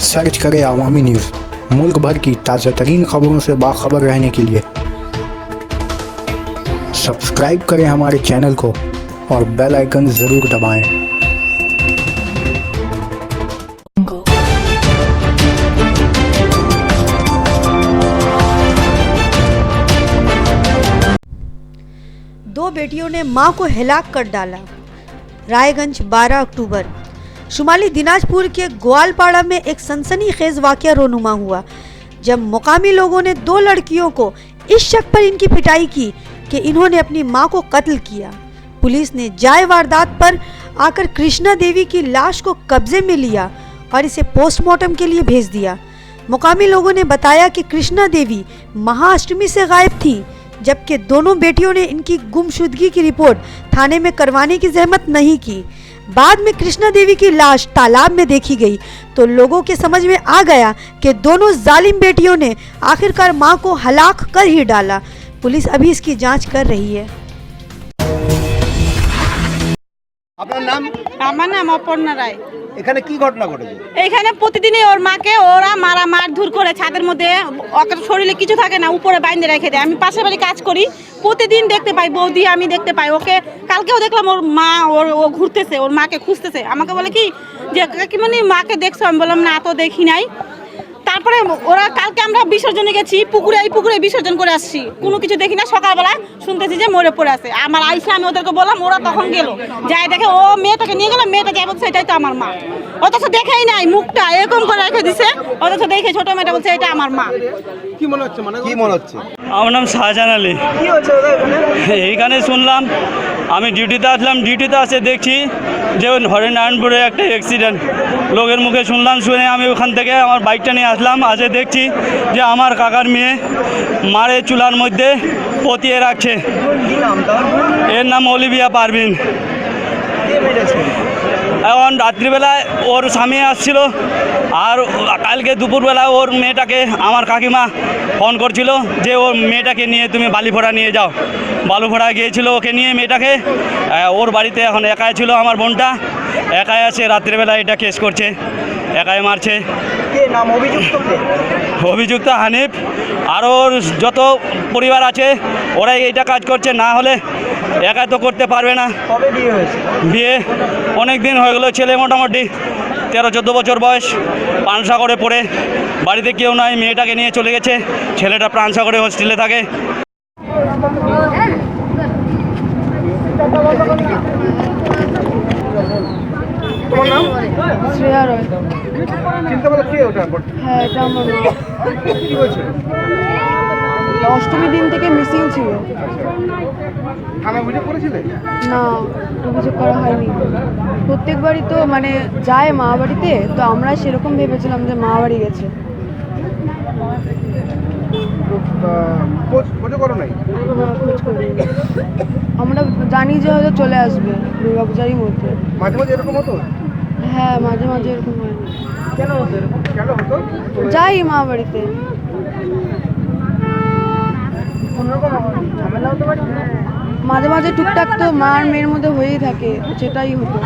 Search करें अवामी news. मुल्क भर की ताज़ा तरीन खबरों से बाखबर रहने के लिए सब्सक्राइब करें हमारे चैनल को और बेल आइकन ज़रूर दबाएं। दो बेटियों ने मां को हिलाक कर डाला। रायगंज 12 अक्टूबर। शुमाली दिनाजपुर के ग्वालपाड़ा में एक सनसनीखेज वाकया रोनुमा हुआ जब मुकामी लोगों ने दो लड़कियों को इस शक पर इनकी पिटाई की कि इन्होंने अपनी मां को कत्ल किया। पुलिस ने जाए वारदात पर आकर कृष्णा देवी की लाश को कब्जे में लिया और इसे पोस्टमार्टम के लिए भेज दिया। मुकामी लोगों ने बताया कि कृष्णा देवी महाअष्टमी से गायब थी, जबकि दोनों बेटियों ने इनकी गुमशुदगी की रिपोर्ट थाने में करवाने की जहमत नहीं की। बाद में कृष्णा देवी की लाश तालाब में देखी गई तो लोगों के समझ में आ गया कि दोनों जालिम बेटियों ने आखिरकार मां को हलाक कर ही डाला। पुलिस अभी इसकी जांच कर रही है। আপনার নাম? আমার নাম অপর্ণা রায়। এখানে কি ঘটনা ঘটেছে? এখানে প্রতিদিনই ওর মাকে ওরা মারধর করে, ছাদের মধ্যে ওর শরীরে কিছু থাকে না, উপরে বাইন্ধে রেখে দেয়। আমি পাশের বাড়ি কাজ করি, প্রতিদিন দেখতে পাই, বৌদি আমি দেখতে পাই ওকে। কালকেও দেখলাম ওর মা ও ঘুরতেছে, ওর মাকে খুঁজতেছে। আমাকে বলে কি যে কাকিমণি মাকে দেখছো? আমি বললাম না, তো দেখি নাই। তারপরে ওরা কালকে আমরা বিসর্জনে গেছি, পুকুরে বিসর্জন করে আসছি, কোনো কিছু দেখি না। সকালবেলা শুনতেছি যে মরে পড়ে আছে। আমার আইসা আমি ওদেরকে বললাম, ওরা তখন গেল, যাই দেখে ও মেয়েটাকে নিয়ে গেল। মেয়েটা যাই বলছে এটাই তো আমার মা, অথচ দেখেই নাই, মুখটা এরকম করে রেখে দিছে, অথচ দেখে ছোট মেয়েটা বলছে এটা আমার মা। কি মনে হচ্ছে? কি মনে হচ্ছে? আমার নাম শাহজাহান আলী। এইখানে শুনলাম, আমি ডিউটিতে আসলাম, ডিউটিতে আসে দেখছি যে হরিনারায়ণপুরে একটা অ্যাক্সিডেন্ট। লোকের মুখে শুনলাম, শুনে আমি ওখান থেকে আমার বাইকটা নিয়ে আসলাম। আসে দেখছি যে আমার কাকার মেয়ে মারে চুলার মধ্যে পতিয়ে রাখছে। এর নাম অলিভিয়া পারভিন। এখন রাত্রিবেলায় ওর স্বামী আসছিল, আর কালকে দুপুরবেলা ওর মেয়েটাকে আমার কাকিমা ফোন করছিল যে ওর মেয়েটাকে নিয়ে তুমি বালিফোড়া নিয়ে যাও। বালুফোড়া গিয়েছিল ওকে নিয়ে মেয়েটাকে। ওর বাড়িতে এখন একাই ছিল আমার বোনটা, একাই আছে। রাত্রিবেলা এটা কেস করছে, একাই মারছে। অভিযুক্ত হানিফ আর ওর যত পরিবার আছে ওরাই এইটা কাজ করছে, না হলে একা তো করতে পারবে না। কবে বিয়ে হয়েছে? বিয়ে অনেক দিন হয়ে গেলো। ছেলে মোটামুটি 13-14 বছর বয়স, প্রাণসাগরে পড়ে, বাড়িতে কেউ নাই, মেয়েটাকে নিয়ে চলে গেছে। ছেলেটা প্রাণসাগরে হোস্টেলে থাকে। তোমার নাম? শ্রেয়া রয়। চিনতে পারো কে ওটা? হ্যাঁ, এটা আমার মা। কি হয়েছে? অষ্টমীর দিন থেকে মিসিং ছিল। থানায় অভিযোগ করেছিলে? না, অভিযোগ করা হয়নি। প্রত্যেকবারই তো মানে যায় মা বাড়িতে, তো আমরা সেরকম ভেবেছিলাম যে মা বাড়ি গেছে। খোঁজ করো নাই? না, খোঁজ করিনি। আমরা জানি যে হয়তো চলে আসবে দুর্গাপূজারই মধ্যে। মাঝে মাঝে এরকম হতো? হ্যাঁ, মাঝে মাঝে এরকম হয়। কেন হতো এরকম? কেন হতো? যাই মা বাড়িতে। মাঝে মাঝে টুকটাক তো মার মেয়ের মধ্যে হয়েই থাকে, সেটাই হতো।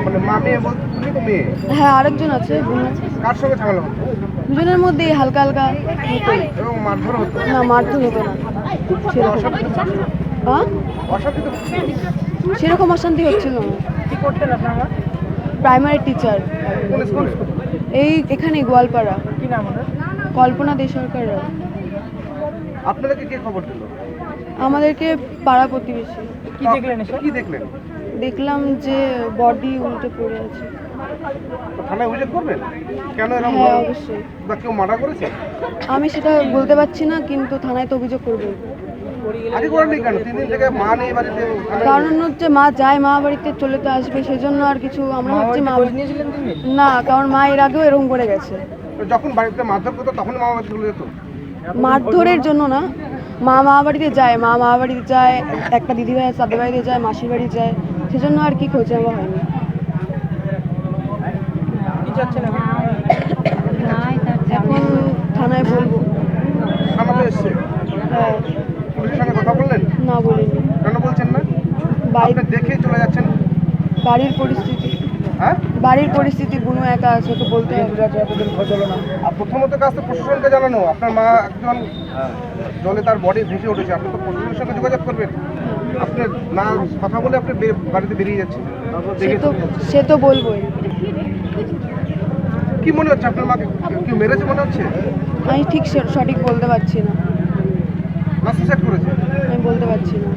মানে মা মেয়ে বলতে তুমি তো মেয়ে? হ্যাঁ, আরেকজন আছে বোন। কার সঙ্গে ঝামেলা হতো? দুজনের মধ্যেই হালকা হালকা হতো। এবং মারধর হতো? না, মারধর হতো না। অশান্তি তো? সেরকম অশান্তি হচ্ছিল না। কি করতেন আপনারা? Primary teacher. কোন স্কুলে? এখানে গোয়ালপাড়া। কি নাম ওদের? কল্পনা দে সরকার রায়। আপনাদেরকে কে খবর দিল? আমাদেরকে পাড়া প্রতিবেশী। কি দেখলেন? কি দেখলেন? দেখলাম যে বডি উল্টে পড়ে আছে। তো থানায় অভিযোগ করবেন? কেন এরকম? হ্যাঁ, অবশ্যই। বা কেউ মার্ডার করেছে? আমি সেটা বলতে পারছি না, কিন্তু থানায় তো অভিযোগ করবে। আগে করেননি কেন? 3 দিন থেকে মা নেই বাড়িতে। কারণ হচ্ছে মা যায় মা বাড়িতে, চলে তো আসবে, সেজন্য আর কিছু আমরা ভাবছি মা নিয়েছিলেন তুমি? না, কারণ মা এর আগেও এরকম করে গেছে। যখন বাড়িতে মারধর করতো তখন মা বাড়িতে চলে যেত? মারধরের জন্য না, মা বাড়িতে যায়, মা বাড়িতে যায়, একটা দিদিভাই সাদের বাড়িতে যায়, মাসির বাড়ি যায়, সেজন্য আর কি খোঁজ নেওয়া হয়নি। এখন থানায় বলবো। থানাতে এসছে? হ্যাঁ। পুলিশের সঙ্গে কথা বললেন? না, বলিনি। কেন বলছেন না? বাড়িতে দেখেই চলে যাচ্ছেন? বাড়ির পরিস্থিতি। হ্যাঁ, বাড়ির পরিস্থিতি, বুনু একা আছে, তো বলতে হবে। আর প্রথমত কাজ তো প্রশাসনকে জানানো, আপনার মা একজন জলে তার বডি ভেসে উঠেছে, আপনি তো প্রশাসনের সঙ্গে যোগাযোগ করবেন। আপনি না কথা বলে আপনি বাড়িতে বেরিয়ে যাচ্ছেন, তারপর দেখে সে তো বলবোই। কি মনে হচ্ছে আপনার মাকে কি মেরেছে মনে হচ্ছে? আমি ঠিক সঠিক বলতে পারছি না, না সুসাইড করেছে? আমি বলতে পারছি না।